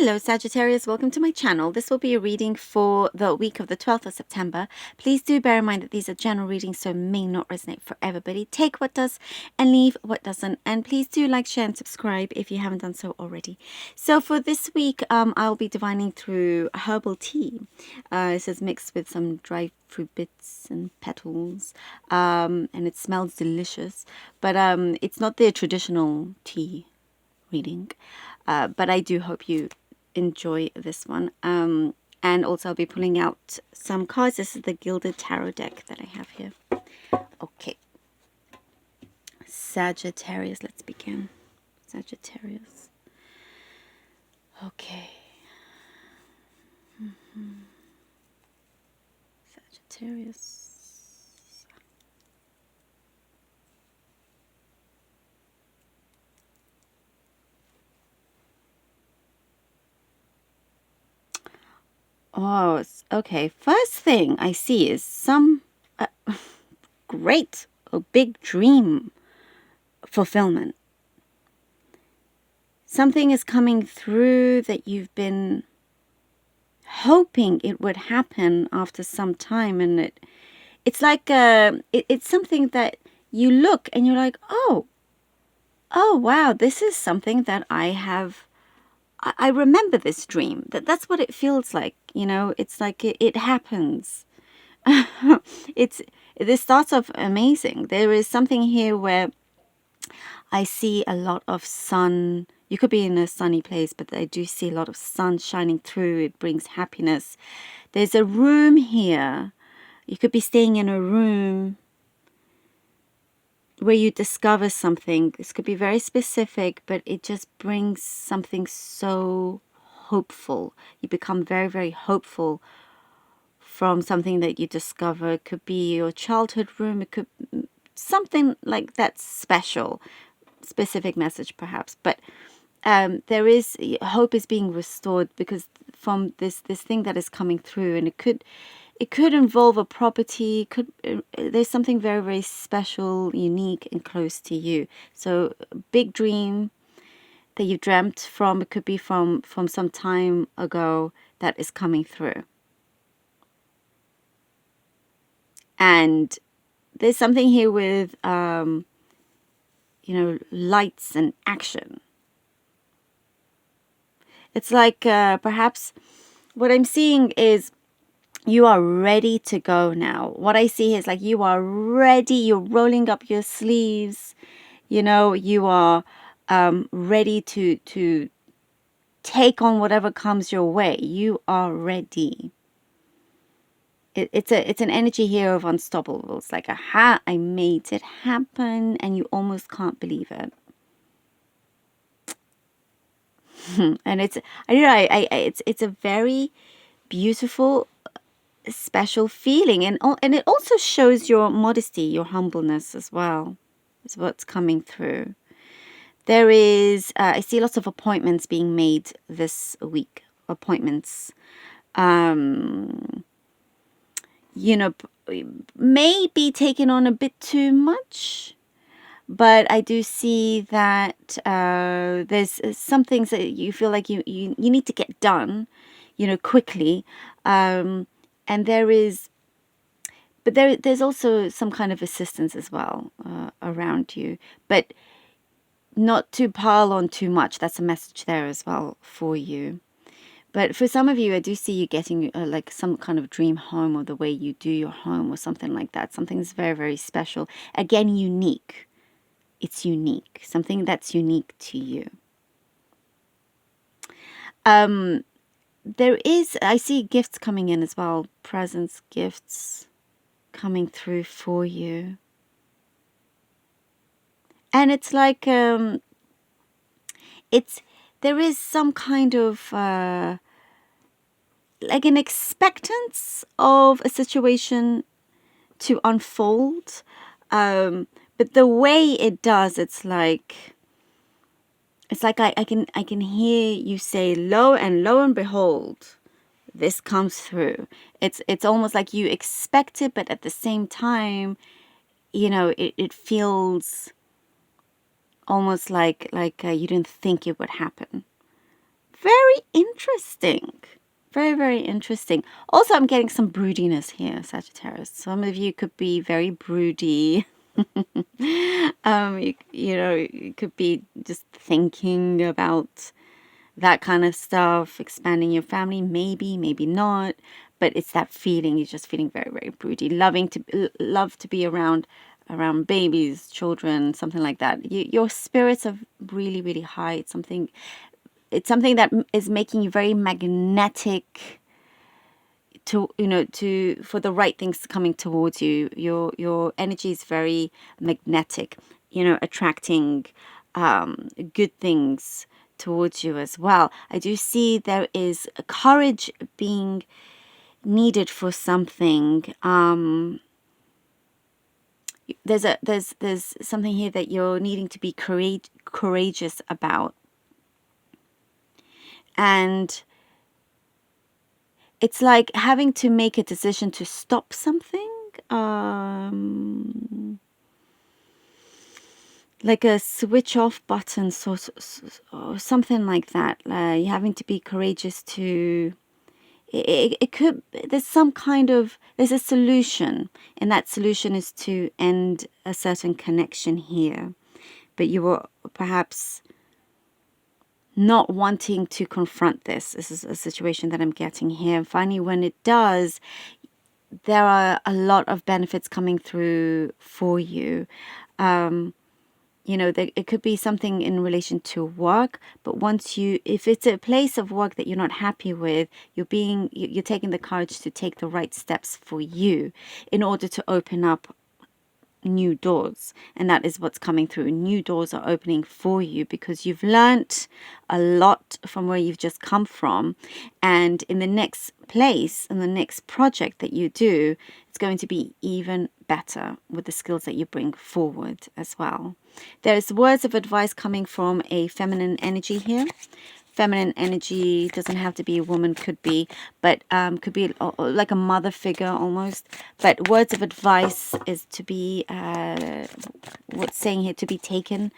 Hello Sagittarius, welcome to my channel. This will be a reading for the week of the 12th of September. Please do bear in mind that these are general readings, so may not resonate for everybody. Take what does and leave what doesn't. And please do like, share and subscribe if you haven't done so already. So for this week, I'll be divining through herbal tea. It says mixed with some dried fruit bits and petals. And it smells delicious. But it's not the traditional tea reading. But I do hope you enjoy this one. And also I'll be pulling out some cards. This is the Gilded Tarot deck that I have here. Okay. Sagittarius, let's begin. Sagittarius. Okay. Sagittarius. Oh, okay. First thing I see is some great or big dream fulfillment. Something is coming through that you've been hoping it would happen after some time, and it's like it's something that you look and you're like, oh wow, this is something that I remember this dream. That's what it feels like, you know. It's like it happens. This starts off amazing. There is something here where I see a lot of sun. You could be in a sunny place, but I do see a lot of sun shining through. It brings happiness. There's a room here. You could be staying in a room where you discover something. This could be very specific, but it just brings something so hopeful. You become very, very hopeful from something that you discover. It could be your childhood room. It could something like that special, specific message perhaps. But there is hope is being restored because from this thing that is coming through, and it could involve a property. There's something very, very special, unique, and close to you. So big dream that you dreamt from. It could be from some time ago that is coming through. And there's something here with, lights and action. It's like perhaps what I'm seeing is you are ready to go now. What I see is like you are ready. You're rolling up your sleeves. You know, you are ready to take on whatever comes your way. You are ready. It's an energy here of unstoppable. It's like, aha, I made it happen, and you almost can't believe it. And it's a very beautiful, special feeling, and it also shows your modesty, your humbleness as well. Is what's coming through. There is I see lots of appointments being made this week. Appointments, may be taking on a bit too much. But I do see that there's some things that you feel like you need to get done, quickly. And there's also some kind of assistance as well around you. But not to pile on too much. That's a message there as well for you. But for some of you, I do see you getting like some kind of dream home, or the way you do your home, or something like that. Something that's very, very special. Again, unique. It's unique, something that's unique to you. There is, I see gifts coming in as well, presents, gifts coming through for you. And it's like, there is some kind of, like an expectance of a situation to unfold. But the way it does, it's like I can hear you say, lo and behold, this comes through. It's almost like you expect it, but at the same time, it feels almost like you didn't think it would happen. very interesting. Very, very interesting. Also, I'm getting some broodiness here, Sagittarius. Some of you could be very broody. You could be just thinking about that kind of stuff, expanding your family, maybe, maybe not. But it's that feeling. You're just feeling very, very broody. Love to be around babies, children, something like that. Your spirits are really, really high. It's something that is making you very magnetic to for the right things coming towards you. Your energy is very magnetic, attracting good things towards you as well. I do see there is courage being needed for something. There's something here that you're needing to be courageous about. And it's like having to make a decision to stop something. Like a switch off button, or something like that. You're having to be courageous to... It could... There's a solution. And that solution is to end a certain connection here. But you were perhaps not wanting to confront this. This is a situation that I'm getting here. And finally, when it does, there are a lot of benefits coming through for you. It could be something in relation to work, but if it's a place of work that you're not happy with, you're taking the courage to take the right steps for you in order to open up new doors. And that is what's coming through. New doors are opening for you because you've learnt a lot from where you've just come from. And in the next place, in the next project that you do, it's going to be even better with the skills that you bring forward as well. There's words of advice coming from a feminine energy here. Feminine energy doesn't have to be a woman, could be like a mother figure almost. But words of advice is to be, what's saying here, to be taken.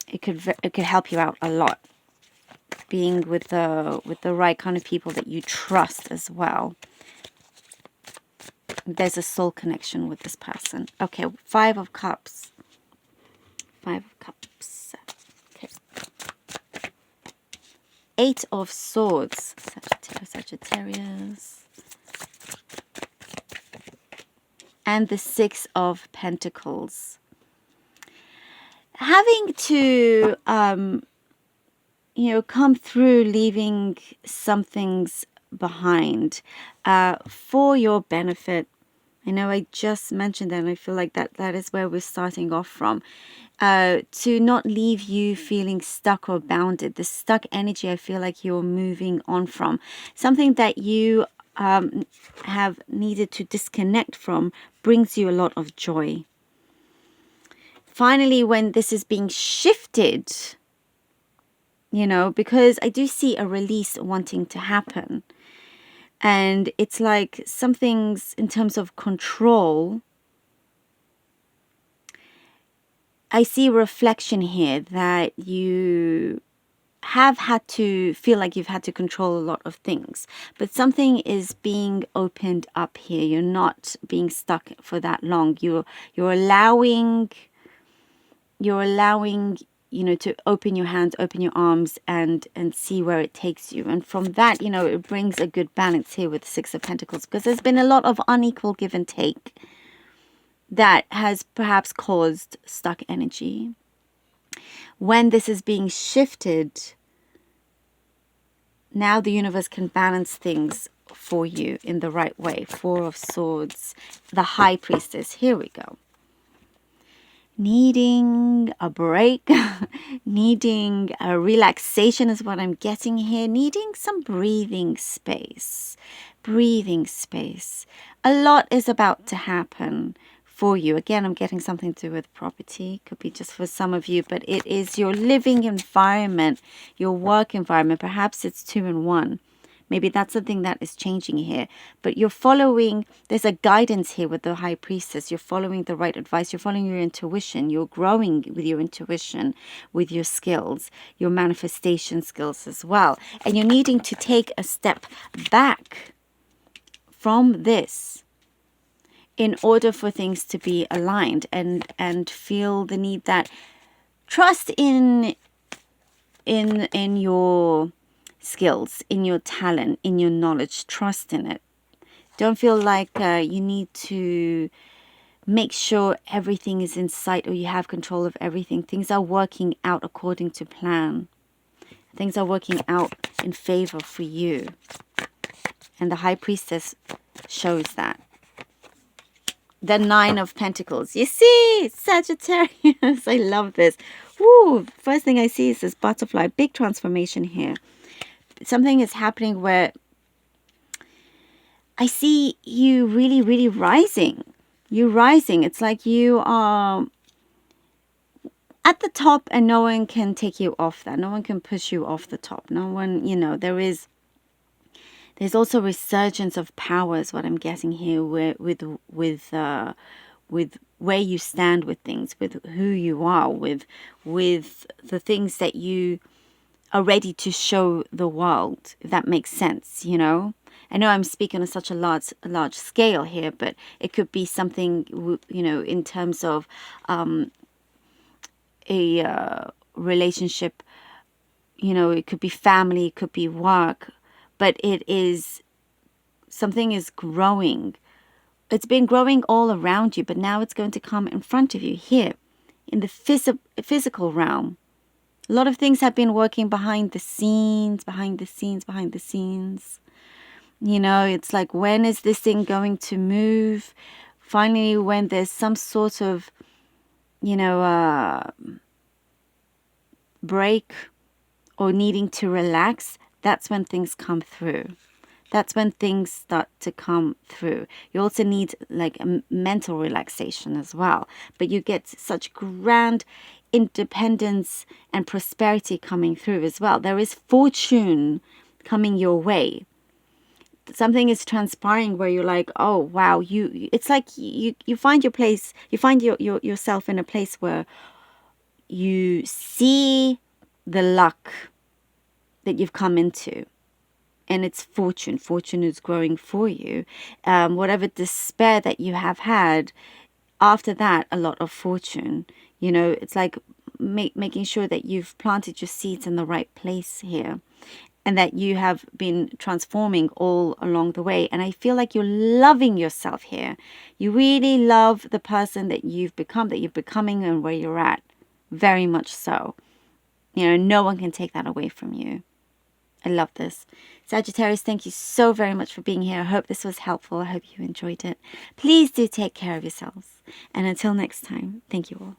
It could help you out a lot. Being with the right kind of people that you trust as well. There's a soul connection with this person. Okay, 5 of Cups. 5 of Cups. Okay. 8 of Swords. Sagittarius. And the 6 of Pentacles. Having to, come through, leaving some things behind for your benefit. I know I just mentioned that, and I feel like that is where we're starting off from. To not leave you feeling stuck or bounded. The stuck energy, I feel like you're moving on from. Something that you have needed to disconnect from brings you a lot of joy. Finally, when this is being shifted, because I do see a release wanting to happen. And it's like some things in terms of control. I see a reflection here that you have had to feel like you've had to control a lot of things. But something is being opened up here. You're not being stuck for that long. You're allowing to open your hands, open your arms, and see where it takes you. And from that, it brings a good balance here with the 6 of Pentacles, because there's been a lot of unequal give and take that has perhaps caused stuck energy. When this is being shifted, now the universe can balance things for you in the right way. 4 of Swords, the High Priestess. Here we go. Needing a break, needing a relaxation is what I'm getting here. Needing some breathing space. Breathing space. A lot is about to happen for you. Again, I'm getting something to do with property. Could be just for some of you, but it is your living environment, your work environment. Perhaps it's 2 in 1. Maybe that's something that is changing here. But you're following, there's a guidance here with the High Priestess. You're following the right advice. You're following your intuition. You're growing with your intuition, with your skills, your manifestation skills as well. And you're needing to take a step back from this in order for things to be aligned, and feel the need that trust in your skills, in your talent, in your knowledge. Trust in it. Don't feel like you need to make sure everything is in sight or you have control of everything. Things are working out according to plan. Things are working out in favor for you. And the High Priestess shows that. The Nine of Pentacles. You see, Sagittarius. I love this. Woo! First thing I see is this butterfly. Big transformation here. Something is happening where I see you really, really rising. You're rising. It's like you are at the top and no one can take you off that. No one can push you off the top. No one, there's also resurgence of power is what I'm guessing here, with where you stand with things, with who you are, with the things that you are ready to show the world, if that makes sense, I know I'm speaking on such a large scale here, but it could be something, in terms of a relationship, it could be family, it could be work, but something is growing. It's been growing all around you, but now it's going to come in front of you here in the physical realm. A lot of things have been working behind the scenes. It's like, when is this thing going to move? Finally, when there's some sort of, break or needing to relax, that's when things come through. That's when things start to come through. You also need like a mental relaxation as well. But you get such grand independence and prosperity coming through as well. There is fortune coming your way. Something is transpiring where you're like, oh wow, it's like you find your place, you find yourself in a place where you see the luck that you've come into, and it's fortune is growing for you. Whatever despair that you have had, after that, a lot of fortune. It's like making sure that you've planted your seeds in the right place here, and that you have been transforming all along the way. And I feel like you're loving yourself here. You really love the person that you've become, that you're becoming, and where you're at. Very much so. No one can take that away from you. I love this. Sagittarius, thank you so very much for being here. I hope this was helpful. I hope you enjoyed it. Please do take care of yourselves. And until next time, thank you all.